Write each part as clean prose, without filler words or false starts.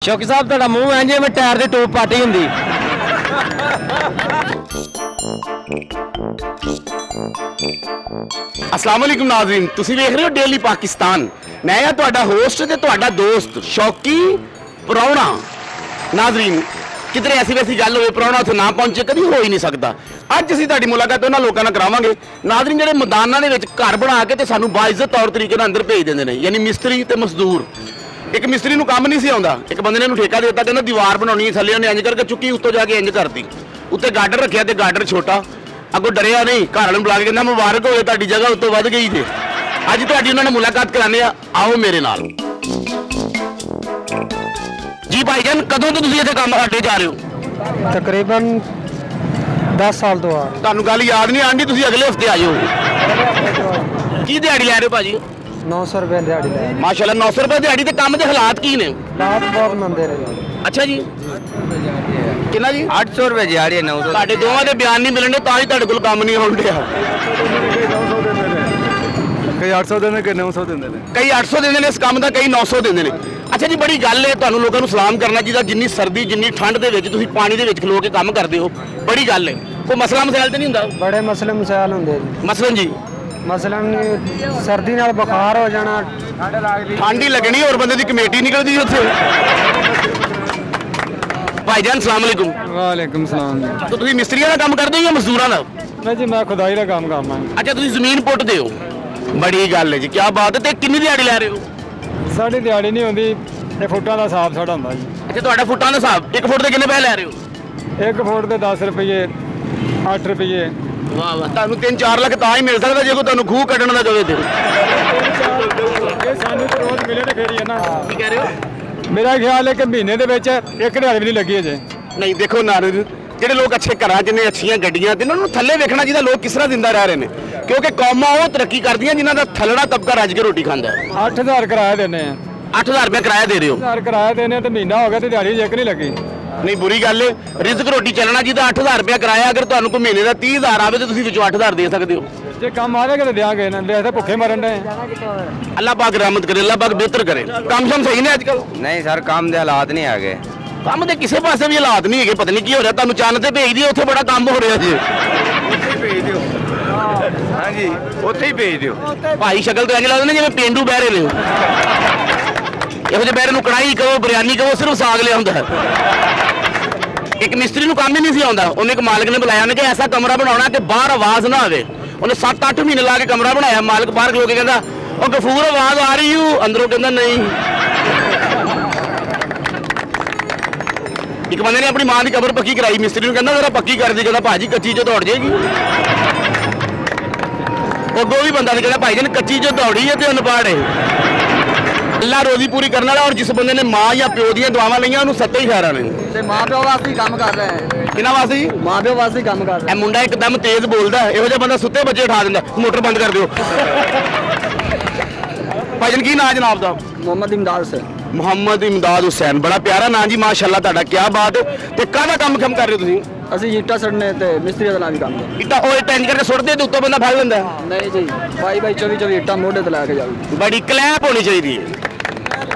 ਸ਼ੌਕੀ ਸਾਹਿਬ ਤੁਹਾਡਾ ਮੂੰਹ ਐਂ ਜਿਵੇਂ ਟਾਇਰ ਦੀ ਟੂਬ ਪਾਟੀ ਹੁੰਦੀ। अस्सलाम वालेकुम नाज़रीन, तुसी वेख रहे हो डेली पाकिस्तान। मैं हाँ तुहाडा होस्ट ते तुहाडा दोस्त शौकी प्राहुणा। नाज़रीन किधरे ऐसी वैसी गल होवे प्राहुणा उत्थे ना पहुंचे कभी हो ही नहीं सकता। अज असीं तुहाडी मुलाकात उन्हां लोकां नाल करावांगे नाज़रीन जिहड़े मैदानां दे विच घर बना के ते सानूं बाइज्जत तौर तरीके नाल अंदर भेज दिंदे ने, यानी मिस्त्री ते मजदूर। एक मिस्त्री नूं काम नहीं सी आउंदा, एक बंदे ने नूं ठेका देता कहंदा दीवार बनाउणी है, थल्ले उहने इंज करके चुक्की, उत्तों जाके इंज करती, उत्ते गार्डर रखिया ते गार्डर छोटा, अगों डरिया नहीं, घर वाले बुला के कहना मुबारक होवे तुहाडी जगह उत्तों वध गई जे। अज तुहाडी उन्हां नाल मुलाकात कराने आ, आओ मेरे नाल। जी भाईजान कदों तो तुसीं इत्थे काम करदे जा रहे हो? तकरीबन 10 साल तो आ ਤੁਹਾਨੂੰ ਗੱਲ ਯਾਦ ਨਹੀਂ ਆਂਦੀ, ਤੁਸੀਂ ਅਗਲੇ ਹਫਤੇ ਆ ਜਾਓ। ਕੀ ਦਿਹਾੜੀ ਲੈ ਰਹੇ ਹੋ ਭਾਜੀ? 900 रुपए दिहाड़ी ले ਮਾਸ਼ਾਅੱਲਾ 900 ਰੁਪਏ ਦਿਹਾੜੀ ਤੇ ਕੰਮ ਦੇ ਹਾਲਾਤ ਕੀ ਨੇ? बात बहुत मंदे रहे। ਅੱਛਾ ਜੀ ਕਿੰਨਾ ਜੀ? 800 रुपए दिहाड़ी है 900। ਤੁਹਾਡੇ ਦੋਵਾਂ ਦੇ ਬਿਆਨ ਨਹੀਂ ਮਿਲਣੇ ਤਾਂ ਹੀ ਤੁਹਾਡੇ ਕੋਲ ਕੰਮ ਨਹੀਂ ਆਉਣ ਡਿਆ। ਕਈ 800 ਦਿੰਦੇ ਕਈ 900 ਦਿੰਦੇ ਨੇ। ਕਈ 800 ਦਿੰਦੇ ਨੇ ਇਸ ਕੰਮ ਦਾ, ਕਈ 900 ਦਿੰਦੇ ਨੇ। ਅੱਛਾ ਜੀ ਬੜੀ ਗੱਲ ਹੈ, ਤੁਹਾਨੂੰ ਲੋਕਾਂ ਨੂੰ ਸਲਾਮ ਕਰਨਾ ਚਾਹੀਦਾ। ਜਿੰਨੀ ਸਰਦੀ ਜਿੰਨੀ ਠੰਡ ਦੇ ਵਿੱਚ ਤੁਸੀਂ ਪਾਣੀ ਦੇ ਵਿੱਚ ਖਲੋ ਕੇ ਕੰਮ ਕਰਦੇ ਹੋ, ਬੜੀ ਗੱਲ ਹੈ। ਕੋਈ ਮਸਲਾ ਮਸਾਇਲ ਤੇ ਨਹੀਂ ਹੁੰਦਾ? बड़े मसले मसाइल होंगे जी। ਮਸਲਨ ਜੀ मसलन सर्दी नाल बुखार हो जाना, ਠੰਡ ਹੀ ਲੱਗਣੀ ਹੋਰ ਬੰਦੇ ਦੀ ਕਮੇਟੀ ਨਿਕਲਦੀ ਉੱਥੇ। ਭਾਈਜਾਨ ਸਲਾਮ ਅਲੈਕੁਮ। ਵਾਲੇਕੁਮ ਸਲਾਮ ਜੀ। ਤਾਂ ਤੁਸੀਂ ਮਿਸਤਰੀਆਂ ਦਾ ਕੰਮ ਕਰਦੇ ਹੋ ਜਾਂ ਮਜ਼ਦੂਰਾਂ ਦਾ? ਨਹੀਂ ਜੀ ਮੈਂ ਖੁਦਾਈ ਦਾ ਕੰਮ ਕਰਦਾ। ਅੱਛਾ ਤੁਸੀਂ ਜ਼ਮੀਨ ਪੁੱਟਦੇ ਹੋ, ਬੜੀ ਗੱਲ ਹੈ ਜੀ, ਕੀ ਬਾਤ ਹੈ। ਤੇ ਕਿੰਨੀ ਦਿਹਾੜੀ ਲੈ ਰਹੇ ਹੋ? ਸਾਡੀ ਦਿਹਾੜੀ ਨਹੀਂ ਹੁੰਦੀ, ਇਹ ਫੁੱਟਾਂ ਦਾ ਹਿਸਾਬ ਸਾਡਾ ਹੁੰਦਾ ਜੀ। ਅੱਛਾ ਤੁਹਾਡਾ ਫੁੱਟਾਂ ਦਾ ਹਿਸਾਬ, 1 ਫੁੱਟ ਦੇ ਕਿੰਨੇ ਪੈਸੇ ਲੈ ਰਹੇ ਹੋ? 1 ਫੁੱਟ ਦੇ 10 ਰੁਪਏ 8 ਰੁਪਏ। ਵਾਹ ਵਾਹ, ਤੁਹਾਨੂੰ 3-4 ਲੱਖ ਤਾਂ ਹੀ ਮਿਲ ਸਕਦਾ ਜੇ ਕੋਈ ਤੁਹਾਨੂੰ ਖੂਹ ਕੱਢਣ ਦਾ ਕਵੇ ਤੇ। ਇਹ ਸਾਨੂੰ ਤਾਂ ਰੋਜ਼ ਮਿਲੇ ਤੇ ਫੇਰ ਹੀ ਹੈ ਨਾ। ਕੀ ਕਹਿ ਰਹੇ ਹੋ? ਮੇਰਾ ਖਿਆਲ ਹੈ ਕਿ ਮਹੀਨੇ ਦੇ ਵਿੱਚ 1 ਦਿਹਾੜੀ ਵੀ ਨਹੀਂ ਲੱਗੀ ਅਜੇ। ਨਹੀਂ ਦੇਖੋ ਨਾਜ਼ਰੀਨ, ਜਿਹੜੇ ਲੋਕ ਅੱਛੇ ਘਰਾਂ 'ਚ ਨੇ, ਅੱਛੀਆਂ ਗੱਡੀਆਂ ਤੇ, ਉਹਨਾਂ ਨੂੰ ਥੱਲੇ ਵੇਖਣਾ ਚਾਹੀਦਾ ਲੋਕ ਕਿਸ ਤਰ੍ਹਾਂ ਜ਼ਿੰਦਾ ਰਹਿ ਰਹੇ ਨੇ, ਕਿਉਂਕਿ ਕੌਮਾਂ ਉਹ ਤਰੱਕੀ ਕਰਦੀਆਂ ਜਿਨ੍ਹਾਂ ਦਾ ਥੱਲੜਾ ਤਬਕਾ ਰੱਜ ਕੇ ਰੋਟੀ ਖਾਂਦਾ ਹੈ। 8000 ਕਿਰਾਇਆ ਦਿੰਦੇ ਆ। 8000 ਰੁਪਏ ਕਿਰਾਇਆ ਦੇ ਰਹੇ ਹੋ? 8000 ਕਿਰਾਇਆ ਦਿੰਦੇ ਆ ਤੇ ਮਹੀਨਾ ਹੋ ਗਿਆ ਤੇ ਦਿਹਾੜੀ ਇੱਕ ਨਹੀਂ ਲੱਗੀ। ਨਹੀਂ ਬੁਰੀ ਗੱਲ ਹੈ, ਰਿਜ਼ਕ ਰੋਟੀ ਚੱਲਣਾ ਚਾਹੀਦਾ। 8000 ਰੁਪਏ ਕਿਰਾਇਆ, ਅਗਰ ਤੁਹਾਨੂੰ ਕੋਈ ਮਹੀਨੇ ਦਾ 30000 ਆਵੇ ਤਾਂ ਤੁਸੀਂ ਵਿੱਚੋਂ 8000 ਦੇ ਸਕਦੇ ਹੋ। ਜੇ ਕੰਮ ਆਵੇਗਾ ਤਾਂ ਦਿਆਂਗੇ ਨਾ, ਲੈ ਤਾਂ ਭੁੱਖੇ ਮਰਨ ਦੇ। ਅੱਲਾਹ ਪਾਕ ਰਹਿਮਤ ਕਰੇ, ਅੱਲਾਹ ਪਾਕ ਬਿਹਤਰ ਕਰੇ। ਕੰਮ ਸ਼ਮ ਸਹੀ ਨੇ ਅੱਜ ਕੱਲ? नहीं सर काम दे हालात नहीं आ गए। ਕੰਮ ਦੇ ਕਿਸੇ ਪਾਸੇ ਵੀ ਹਾਲਾਤ ਨਹੀਂ ਹੈਗੇ, ਪਤਾ ਨਹੀਂ ਕੀ ਹੋ ਰਿਹਾ। ਤੁਹਾਨੂੰ ਚੰਨ ਤੇ ਭੇਜ ਦਿਓ, ਉੱਥੇ ਬੜਾ ਕੰਮ ਹੋ ਰਿਹਾ ਜੀ। ਭੇਜ ਦਿਓ। ਹਾਂਜੀ ਉੱਥੇ ਹੀ ਭੇਜ ਦਿਓ। ਭਾਈ ਸ਼ਕਲ ਤੋਂ ਇੰਜ ਲੱਗਦਾ ਨਾ ਜਿਵੇਂ ਪੇਂਡੂ ਬਹਿਰੇ ਨੇ। ਇਹੋ ਜਿਹੇ ਬਹਿਰੇ ਨੂੰ ਕੜਾਈ ਕਹੋ, ਬਿਰਿਆਨੀ ਕਹੋ, ਸਿਰਫ ਸਾਗ ਲਿਆ ਹੁੰਦਾ। ਇੱਕ ਮਿਸਤਰੀ ਨੂੰ ਕੰਮ ਹੀ ਨਹੀਂ ਸੀ ਆਉਂਦਾ, ਉਹਨੇ ਇੱਕ ਮਾਲਕ ਨੇ ਬੁਲਾਇਆ, ਉਹਨੇ ਕਿ ਐਸਾ ਕਮਰਾ ਬਣਾਉਣਾ ਕਿ ਬਾਹਰ ਆਵਾਜ਼ ਨਾ ਆਵੇ। ਉਹਨੇ 7-8 ਮਹੀਨੇ ਲਾ ਕੇ ਕਮਰਾ ਬਣਾਇਆ। ਮਾਲਕ ਬਾਹਰ ਖਲੋ ਕੇ ਕਹਿੰਦਾ, ਉਹ ਗਫੂਰ ਆਵਾਜ਼ ਆ ਰਹੀ ਹੂੰ, ਅੰਦਰੋਂ ਕਹਿੰਦਾ ਨਹੀਂ। ਇੱਕ ਬੰਦੇ ਨੇ ਆਪਣੀ ਮਾਂ ਦੀ ਕਬਰ ਪੱਕੀ ਕਰਾਈ, ਮਿਸਤਰੀ ਨੂੰ ਕਹਿੰਦਾ ਜ਼ਰਾ ਪੱਕੀ ਕਰ ਦੇ, ਕਹਿੰਦਾ ਭਾਜੀ ਕੱਚੀ ਚ ਦੌੜ ਜਾਏਗੀ। ਅੱਗੋਂ ਵੀ ਬੰਦਾ ਨੇ ਕਹਿੰਦਾ ਭਾਈ ਜੀ ਕੱਚੀ ਚ ਦੌੜੀ ਹੈ ਤੇ ਅਨਪੜ੍ਹ ਹੈ। ਅੱਲਾ ਰੋਜ਼ੀ ਪੂਰੀ ਕਰਨ ਵਾਲਾ, ਔਰ ਜਿਸ ਬੰਦੇ ਨੇ ਮਾਂ ਜਾਂ ਪਿਓ ਦੀਆਂ ਦੁਆਵਾਂ ਲਈਆਂ ਉਹਨੂੰ ਸੱਤੇ ਹੀ ਖੈਰਾਂ ਨੇ। ਤੇ ਮਾਂ ਪਿਓ ਵਾਸਤੇ ਹੀ ਕੰਮ ਕਰ ਰਹੇ ਹੈ। ਕਿਹਨਾਂ ਵਾਸਤੇ ਜੀ? ਮਾਂ ਪਿਓ ਵਾਸਤੇ ਹੀ ਕੰਮ ਕਰ ਰਹੇ। ਇਹ ਮੁੰਡਾ ਇੱਕਦਮ ਤੇਜ਼ ਬੋਲਦਾ, ਇਹੋ ਜਿਹਾ ਬੰਦਾ ਸੁੱਤੇ ਬੱਚੇ ਉਠਾ ਦਿੰਦਾ। ਮੋਟਰ ਬੰਦ ਕਰ ਦਿਓ। ਭਾਈਜਨ ਕੀ ਨਾਂ ਜਨਾਬ ਦਾ? मोहम्मद इमदाद से। ਮੁਹੰਮਦ ਇਮਦਾਦ ਹੁਸੈਨ, ਬੜਾ ਪਿਆਰਾ ਨਾਂ ਜੀ, ਮਾਸ਼ਾਅੱਲਾ ਤੁਹਾਡਾ, ਕੀ ਬਾਤ ਹੈ। ਤੇ ਕਾਹਦਾ ਕੰਮ ਕਰ ਰਹੇ ਹੋ ਤੁਸੀਂ? ਅਸੀਂ ਇੱਟਾਂ ਸੜਨੇ ਤੇ ਮਿਸਤਰੀ ਦਾ ਨਾਮ ਵੀ ਕੰਮ ਕਰਦੇ। ਇੱਟਾਂ ਉਹ ਟੈਂਜ ਕਰਕੇ ਸੁੱਟਦੇ ਤੇ ਉੱਤੋਂ ਬੰਦਾ ਫੜ ਲੈਂਦਾ। ਨਹੀਂ ਜੀ ਭਾਈ 24 ਇੱਟਾਂ ਮੋਢੇ ਤੇ ਲਾ ਕੇ ਜਾਊਗੀ। ਬੜੀ ਕਲੈਪ ਹੋਣੀ ਚਾਹੀਦੀ ਹੈ।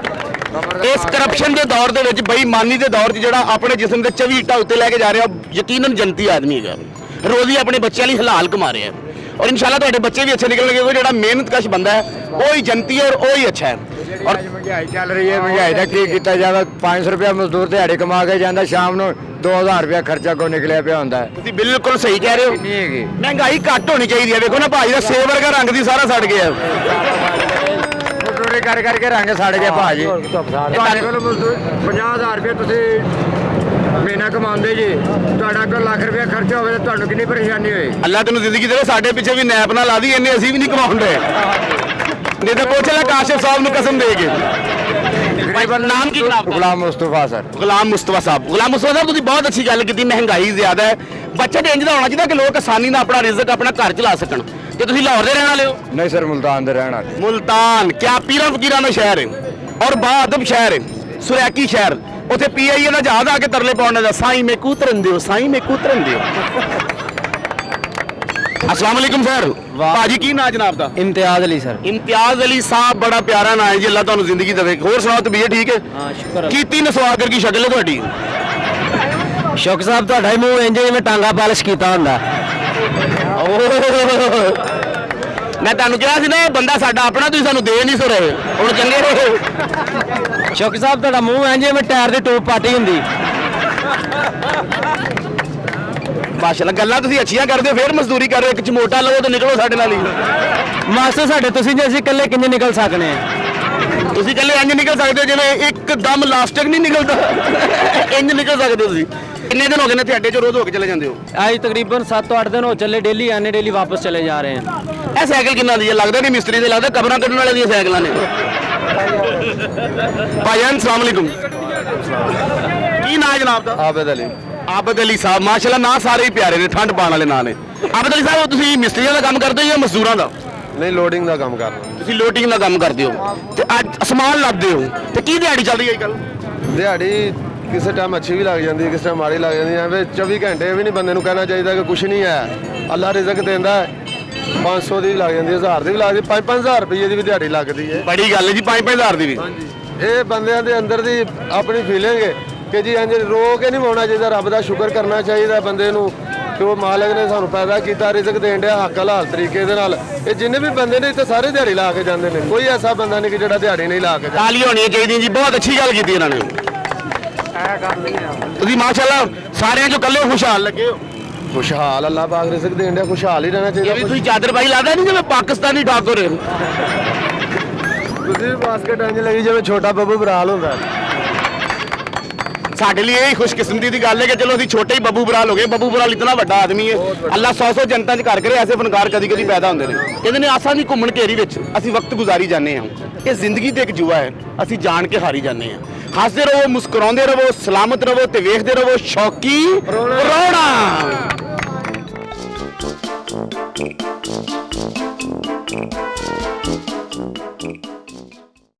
ਇਸ ਕਰਪਸ਼ਨ ਦੇ ਦੌਰ ਦੇ ਵਿੱਚ, ਬੇਈਮਾਨੀ ਦੇ ਦੌਰ 'ਚ ਜਿਹੜਾ ਆਪਣੇ ਜਿਸਮ ਦੇ 24 ਇੱਟਾਂ ਉੱਤੇ ਲੈ ਕੇ ਜਾ ਰਿਹਾ, ਯਕੀਨਨ ਜਨਤੀ ਆਦਮੀ ਹੈਗਾ, ਰੋਜ਼ੀ ਆਪਣੇ ਬੱਚਿਆਂ ਲਈ ਹਲਾਲ ਕਮਾ ਰਿਹਾ ਹੈ। ਔਰ ਇਨਸ਼ਾਅੱਲਾ ਤੁਹਾਡੇ ਬੱਚੇ ਵੀ ਅੱਛੇ ਨਿਕਲਣਗੇ। ਉਹ ਜਿਹੜਾ ਮਿਹਨਤਕਸ਼ ਬੰਦਾ ਹੈ ਉਹ ਹੀ ਜਨਤੀ ਹੈ ਔਰ ਉਹ ਹੀ ਅੱਛਾ ਹੈ। ਔਰ ਮਹਿੰਗਾਈ ਚੱਲ ਰਹੀ ਹੈ, ਮਹਿੰਗਾਈ ਦਾ ਕੀ ਕੀਤਾ ਜਾਵੇ? 500 ਰੁਪਏ ਮਜ਼ਦੂਰ ਦਿਹਾੜੀ ਕਮਾ ਕੇ ਜਾਂਦਾ, ਸ਼ਾਮ ਨੂੰ 2000 ਰੁਪਏ ਖਰਚਾ ਕੋ ਨਿਕਲਿਆ ਪਿਆ ਹੁੰਦਾ ਹੈ। ਤੁਸੀਂ ਬਿਲਕੁਲ ਸਹੀ ਕਹਿ ਰਹੇ ਹੋ, ਨਹੀਂ ਹੈਗੀ ਮਹਿੰਗਾਈ ਘੱਟ ਹੋਣੀ ਚਾਹੀਦੀ ਹੈ। ਵੇਖੋ ਨਾ ਭਾਜੀ ਦਾ ਸੇਬ ਵਰਗਾ ਰੰਗ ਦੀ ਸਾਰਾ ਸੜ ਗਿਆ। ਮਜ਼ਦੂਰੀ ਕਰ ਕਰਕੇ ਰੰਗ ਸੜ ਗਏ ਭਾਜੀ। ਤੁਹਾਡੇ ਕੋਲ ਮਜ਼ਦੂਰ 50000 ਰੁਪਏ ਤੁਸੀਂ ਮਹੀਨਾ ਕਮਾਉਂਦੇ ਜੀ, ਤੁਹਾਡਾ ਕੋਲ ਲੱਖ ਰੁਪਏ ਖਰਚਾ ਹੋਵੇ ਤਾਂ ਤੁਹਾਨੂੰ ਕਿੰਨੀ ਪਰੇਸ਼ਾਨੀ ਹੋਏ? ਅੱਲਾ ਤੈਨੂੰ ਜ਼ਿੰਦਗੀ ਦੇਵੇ, ਸਾਡੇ ਪਿੱਛੇ ਵੀ ਨੈਪ ਨਾ ਲਾ ਦੀ, ਇੰਨੇ ਅਸੀਂ ਵੀ ਨਹੀਂ ਕਮਾਉਣ ਦੇ। ਨਹੀਂ ਤਾਂ ਪੁੱਛ ਲੈ ਕਾਸ਼ਿਫ ਸਾਹਿਬ ਨੂੰ ਕਸਮ ਦੇ ਕੇ। ਨਾਮ ਕੀ ਜਨਾਬ? ਗੁਲਾਮ ਮੁਸਤਫਾ ਸਰ। ਗੁਲਾਮ ਮੁਸਤਫਾ ਸਾਹਿਬ। ਗੁਲਾਮ ਮੁਸਤਫਾ ਸਾਹਿਬ ਤੁਸੀਂ ਬਹੁਤ ਅੱਛੀ ਗੱਲ ਕੀਤੀ। ਮਹਿੰਗਾਈ ਜ਼ਿਆਦਾ ਹੈ, ਬੱਚਤ ਇੰਜ ਦਾ ਹੋਣਾ ਚਾਹੀਦਾ ਕਿ ਲੋਕ ਆਸਾਨੀ ਨਾਲ ਆਪਣਾ ਰਿਜ਼ਕ ਆਪਣਾ ਘਰ ਚਲਾ ਸਕਣ। ਤੇ ਤੁਸੀਂ ਲਾਹੌਰ ਦੇ ਰਹਿਣ ਵਾਲੇ ਹੋ? ਨਹੀਂ ਸਰ, ਮੁਲਤਾਨ ਦੇ ਰਹਿਣ ਵਾਲੇ। ਮੁਲਤਾਨ ਕਿਆ ਪੀਰਾਂ ਫਕੀਰਾਂ ਦਾ ਸ਼ਹਿਰ ਹੈ ਔਰ ਬਾਅਦਬ ਸ਼ਹਿਰ ਹੈ, ਸੁਰੈਕੀ ਸ਼ਹਿਰ। ਉੱਥੇ PIA ਦਾ ਜਹਾਜ਼ ਆ ਕੇ ਤਰਲੇ ਪਾਉਣ ਦਾ, ਸਾਈਂ ਮੇ ਕੂਤਰਨ ਦਿਓ, ਸਾਈਂ ਮੇ ਕੂਤਰਨ ਦਿਓ। अस्सलाम वालेकुम सर। ਵਾਹ। ਭਾਜੀ ਕੀ ਨਾਂ ਜਨਾਬ ਦਾ? ਇਮਤਿਆਜ਼ ਅਲੀ ਸਰ। ਇਮਤਿਆਜ਼ ਅਲੀ ਸਾਹਿਬ, ਬੜਾ ਪਿਆਰਾ ਨਾਂ ਹੈ ਜੀ, ਅੱਲਾ ਤੁਹਾਨੂੰ ਜ਼ਿੰਦਗੀ ਦੇਵੇ। ਹੋਰ ਸੁਣਾਓ, ਤਬੀਅਤ ਠੀਕ ਹੈ? ਹਾਂ ਸ਼ੁਕਰ ਕੀਤੀ ਨਸਵਾਗਰ ਕੀ ਸ਼ਕਲ ਹੈ ਤੁਹਾਡੀ? ਸ਼ੌਕ ਸਾਹਿਬ ਤੁਹਾਡਾ ਹੀ ਮੂੰਹ ਇੰਜ ਜਿਵੇਂ ਟਾਂਗਾ ਪਾਲਿਸ਼ ਕੀਤਾ ਹੁੰਦਾ। ਮੈਂ ਤੁਹਾਨੂੰ ਕਿਹਾ ਸੀ ਨਾ, ਇਹ ਬੰਦਾ ਸਾਡਾ ਆਪਣਾ, ਤੁਸੀਂ ਸਾਨੂੰ ਦੇ ਨਹੀਂ ਸੋ ਰਹੇ। ਹੁਣ ਚੰਗੇ ਰਹੋ। ਸ਼ੌਕ ਸਾਹਿਬ ਤੁਹਾਡਾ ਮੂੰਹ ਇੰਜ ਜਿਵੇਂ ਟਾਇਰ ਦੀ ਟੂਬ ਪਾਟੀ ਹੁੰਦੀ। ਮਾਸ਼ਾਅੱਲਾ, ਗੱਲਾਂ ਤੁਸੀਂ ਅੱਛੀਆਂ ਕਰਦੇ ਹੋ, ਫੇਰ ਮਜ਼ਦੂਰੀ ਕਰ ਰਹੇ ਹੋ। ਇੱਕ ਚਮੋਟਾ ਲਵੋ ਤੇ ਨਿਕਲੋ ਸਾਡੇ ਨਾਲ ਹੀ। ਮਾਸਟਰ ਸਾਡੇ ਤੁਸੀਂ ਜੇ ਅਸੀਂ ਇਕੱਲੇ ਕਿੰਨੇ ਨਿਕਲ ਸਕਨੇ ਆ? ਤੁਸੀਂ ਇਕੱਲੇ ਇੰਜ ਨਿਕਲ ਸਕਦੇ ਹੋ ਜਿਵੇਂ ਇੱਕਦਮ ਲਾਸਟਿਕ ਨਹੀਂ ਨਿਕਲਦਾ, ਇੰਜ ਨਿਕਲ ਸਕਦੇ ਹੋ ਤੁਸੀਂ। ਕਿੰਨੇ ਦਿਨ ਹੋ ਗਏ ਨੇ ਤੁਹਾਡੇ ਚ ਰੋਜ਼ ਹੋ ਕੇ ਚਲੇ ਜਾਂਦੇ ਹੋ? ਅੱਜ ਤਕਰੀਬਨ 7 ਤੋਂ 8 ਦਿਨ ਹੋ ਚੱਲੇ, ਡੇਲੀ ਆਨੇ ਡੇਲੀ ਵਾਪਸ ਚਲੇ ਜਾ ਰਹੇ ਹਾਂ। ਇਹ ਸਾਈਕਲ ਕਿੰਨਾ ਦੀ ਹੈ? ਲੱਗਦਾ ਨਹੀਂ ਮਿਸਤਰੀ ਦੇ, ਲੱਗਦਾ ਕਬਰਾਂ ਕੱਢਣ ਵਾਲੇ ਦੀਆਂ ਸਾਈਕਲਾਂ ਨੇ। ਭਾਈਜਾਨ ਸਲਾਮ ਅਲੈਕੁਮ। ਕੀ ਨਾਂ ਹੈ ਜਨਾਬ ਦਾ? ਆਬਦ ਅਲੀ। ਆਬਦ ਅਲੀ ਸਾਹਿਬ, ਮਾਸ਼ਾਅੱਲਾ ਨਾਂ ਸਾਰੇ ਹੀ ਪਿਆਰੇ ਨੇ, ਠੰਡ ਪਾਉਣ ਵਾਲੇ ਨਾਂ ਨੇ। ਆਬਦ ਅਲੀ ਸਾਹਿਬ, ਤੁਸੀਂ ਮਿਸਤਰੀਆਂ ਦਾ ਕੰਮ ਕਰਦੇ ਹੋ ਜਾਂ ਮਜ਼ਦੂਰਾਂ ਦਾ? ਨਹੀਂ, ਲੋਡਿੰਗ ਦਾ ਕੰਮ ਕਰਨਾ। ਤੁਸੀਂ ਲੋਡਿੰਗ ਦਾ ਕੰਮ ਕਰਦੇ ਹੋ ਤੇ ਅੱਜ ਸਮਾਨ ਲੱਦਦੇ ਹੋ, ਤੇ ਕੀ ਦਿਹਾੜੀ ਚੱਲ ਰਹੀ ਹੈ ਅੱਜ ਕੱਲ੍ਹ? ਦਿਹਾੜੀ ਕਿਸੇ ਟਾਈਮ ਅੱਛੀ ਵੀ ਲੱਗ ਜਾਂਦੀ ਹੈ, ਕਿਸੇ ਟਾਈਮ ਮਾੜੀ ਲੱਗ ਜਾਂਦੀ ਹੈ। ਐਵੇਂ 24 ਘੰਟੇ ਵੀ ਨਹੀਂ ਬੰਦੇ ਨੂੰ ਕਹਿਣਾ ਚਾਹੀਦਾ ਕਿ ਕੁਛ ਨਹੀਂ ਹੈ। ਅੱਲਾ ਰਿਜ਼ਕ ਦਿੰਦਾ ਹੈ। 500 ਦੀ ਵੀ ਲੱਗ ਜਾਂਦੀ ਹੈ, 1000 ਦੀ ਵੀ ਲੱਗਦੀ, 5-5000 ਰੁਪਏ ਦੀ ਵੀ ਦਿਹਾੜੀ ਲੱਗਦੀ ਹੈ। ਬੜੀ ਗੱਲ ਹੈ ਜੀ, 5-5 ਹਜ਼ਾਰ ਦੀ ਵੀ। ਇਹ ਬੰਦਿਆਂ ਦੇ ਅੰਦਰ ਦੀ ਆਪਣੀ ਫੀਲਿੰਗ ਹੈ ਕਿ ਜੀ ਇੰਜ ਰੋ ਕੇ ਨਹੀਂ ਹੋਣਾ ਚਾਹੀਦਾ, ਰੱਬ ਦਾ ਸ਼ੁਕਰ ਕਰਨਾ ਚਾਹੀਦਾ ਬੰਦੇ ਨੂੰ ਕਿ ਉਹ ਮਾਲਕ ਨੇ ਸਾਨੂੰ ਪੈਦਾ ਕੀਤਾ, ਰਿਜ਼ਕ ਦੇਣ ਡਿਆ ਹੱਕ ਹਲਾਲ ਤਰੀਕੇ ਦੇ ਨਾਲ। ਇਹ ਜਿੰਨੇ ਵੀ ਬੰਦੇ ਨੇ ਇੱਥੇ ਸਾਰੇ ਦਿਹਾੜੀ ਲਾ ਕੇ ਜਾਂਦੇ ਨੇ, ਕੋਈ ਐਸਾ ਬੰਦਾ ਨਹੀਂ ਕਿ ਜਿਹੜਾ ਦਿਹਾੜੀ ਨਹੀਂ ਲਾ ਕੇ ਜਾਂਦਾ। ਤਾਲੀ ਹੋਣੀ ਚਾਹੀਦੀ ਜੀ, ਬਹੁਤ ਅੱਛੀ ਗੱਲ ਕੀਤੀ ਇਹਨਾਂ ਨੇ। ਤੁਸੀਂ ਮਾਸ਼ਾਅੱਲਾ ਸਾਰਿਆਂ ਚੋਂ ਇਕੱਲੇ ਖੁਸ਼ਹਾਲ ਲੱਗੇ ਹੋ। ਖੁਸ਼ਹਾਲ ਅੱਲਾ ਪਾਕ ਰਿਜ਼ਕ ਦੇਣ ਡਿਆ, ਖੁਸ਼ਹਾਲ ਹੀ ਰਹਿਣਾ ਇਹ ਵੀ ਚਾਹੀਦਾ। ਤੁਸੀਂ ਚਾਦਰ ਪਾਈ ਲੱਗਦਾ ਨਹੀਂ ਜਿਵੇਂ ਪਾਕਿਸਤਾਨੀ ਠਾਕੁਰ। ਤੁਸੀਂ ਵੀ ਬਾਸਕਟ ਇੰਜ ਲੱਗੀ ਜਿਵੇਂ ਛੋਟਾ ਬੱਬੂ ਬਰਾਲ ਹੁੰਦਾ। ਸਾਡੇ ਲਈ ਇਹ ਖੁਸ਼ਕਿਸਮਤੀ ਦੀ ਗੱਲ ਹੈ ਕਿ ਚਲੋ ਅਸੀਂ ਛੋਟੇ ਹੀ ਬੱਬੂ ਬਰਾਲ ਹੋ ਗਏ। ਬੱਬੂ ਬਰਾਲ ਇਤਨਾ ਵੱਡਾ ਆਦਮੀ ਹੈ, ਅੱਲਾ 100 ਜਨਤਾ 'ਚ ਘਰ ਕਰੇ। ਐਸੇ ਫਨਕਾਰ ਕਦੀ ਕਦੀ ਪੈਦਾ ਹੁੰਦੇ ਨੇ। ਕਹਿੰਦੇ ਨੇ ਆਸਾਂ ਦੀ ਘੁੰਮਣ ਘੇਰੀ ਵਿੱਚ ਅਸੀਂ ਵਕਤ ਗੁਜ਼ਾਰੀ ਜਾਂਦੇ ਹਾਂ। ਇਹ ਜ਼ਿੰਦਗੀ ਤੇ ਇੱਕ ਜੂਆ ਹੈ, ਅਸੀਂ ਜਾਣ ਕੇ ਹਾਰੀ ਜਾਂਦੇ ਹਾਂ। ਹੱਸਦੇ ਰਹੋ, ਮੁਸਕਰਾਉਂਦੇ ਰਹੋ, ਸਲਾਮਤ ਰਹੋ ਤੇ ਵੇਖਦੇ ਰਹੋ ਸ਼ੌਕੀ ਪ੍ਰਾਹੁਣਾ।